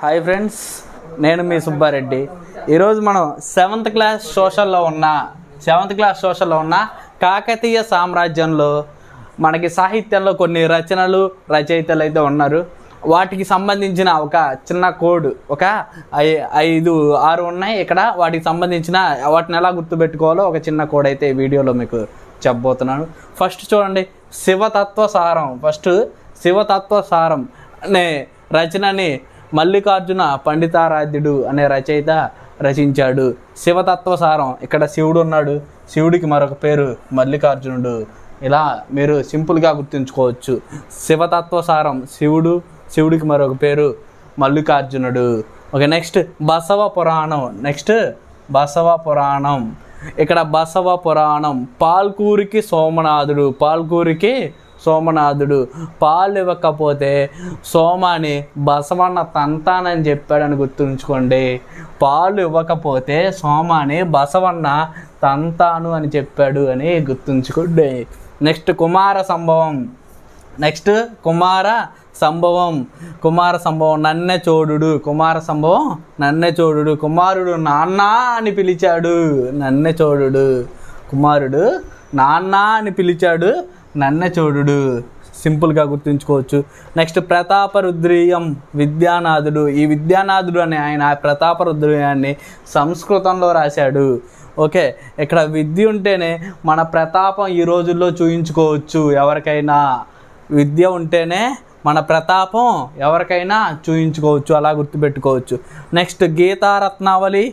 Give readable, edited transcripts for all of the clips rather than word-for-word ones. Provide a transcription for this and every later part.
Hi friends, నేను మీ సుబ్బారెడ్డి. ఈరోజు మనం సెవెంత్ క్లాస్ సోషల్లో ఉన్న కాకతీయ సామ్రాజ్యంలో మనకి సాహిత్యంలో కొన్ని రచయితలు అయితే ఉన్నారు. వాటికి సంబంధించిన ఒక చిన్న కోడ్, ఒక 5-6 ఉన్నాయి ఇక్కడ. వాటికి సంబంధించిన వాటిని ఎలా గుర్తుపెట్టుకోవాలో ఒక చిన్న కోడ్ అయితే ఈ వీడియోలో మీకు చెప్పబోతున్నాను. ఫస్ట్ చూడండి, శివతత్వ సారం అనే రచనని మల్లికార్జున పండితారాధ్యుడు అనే రచయిత రచించాడు. శివతత్వసారం, ఇక్కడ శివుడు ఉన్నాడు, శివుడికి మరొక పేరు మల్లికార్జునుడు. ఇలా మీరు సింపుల్గా గుర్తుంచుకోవచ్చు. శివతత్వసారం శివుడికి మరొక పేరు మల్లికార్జునుడు. ఓకే, నెక్స్ట్ బసవ పురాణం. ఇక్కడ బసవ పురాణం పాల్కూరికి సోమనాథుడు పాలు ఇవ్వకపోతే సోమాని బసవన్న తంతానని చెప్పాడని గుర్తుంచుకోండి. పాలు ఇవ్వకపోతే సోమాని బసవన్న తంతాను అని చెప్పాడు అని గుర్తుంచుకోండి. నెక్స్ట్ కుమార సంభవం నన్నె చోడుడు కుమారుడు నాన్న అని పిలిచాడు. కుమారుడు నాన్న అని పిలిచాడు, నన్నె చోడుడు. సింపుల్గా గుర్తుంచుకోవచ్చు. నెక్స్ట్ ప్రతాపరుద్రీయం విద్యానాథుడు. ఈ విద్యానాథుడు అని ఆయన ప్రతాపరుద్రీయాన్ని సంస్కృతంలో రాశాడు. ఓకే, ఇక్కడ విద్య ఉంటేనే మన ప్రతాపం ఈ రోజుల్లో చూయించుకోవచ్చు. ఎవరికైనా విద్య ఉంటేనే మన ప్రతాపం ఎవరికైనా చూయించుకోవచ్చు, అలా గుర్తుపెట్టుకోవచ్చు. నెక్స్ట్ గీతారత్నావళి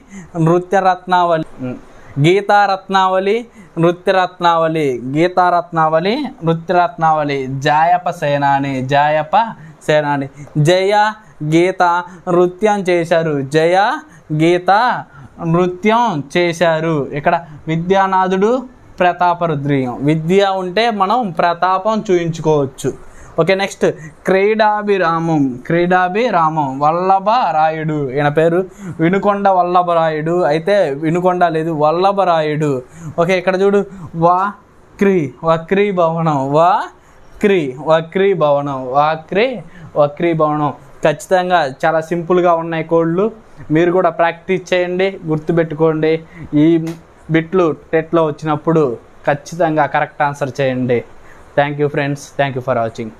నృత్యరత్నావళి జాయప సేనాని జయ గీత నృత్యం చేశారు. ఇక్కడ విద్యానాథుడు, ప్రతాపరుద్రీయం. విద్య ఉంటే మనం ప్రతాపం చూయించుకోవచ్చు. Okay, next Kridabhiramam Vallabharayudu. ఈయన పేరు వినుకొండ వల్లభరాయుడు, అయితే వినుకొండ లేదు, వల్లభరాయుడు. ఓకే, ఇక్కడ చూడు, వక్రీ భవనం. ఖచ్చితంగా చాలా సింపుల్గా ఉన్నాయి కోడ్లు. మీరు కూడా ప్రాక్టీస్ చేయండి, గుర్తుపెట్టుకోండి. ఈ బిట్లు టెట్లో వచ్చినప్పుడు ఖచ్చితంగా కరెక్ట్ ఆన్సర్ చేయండి. Thank you friends, thank you for watching.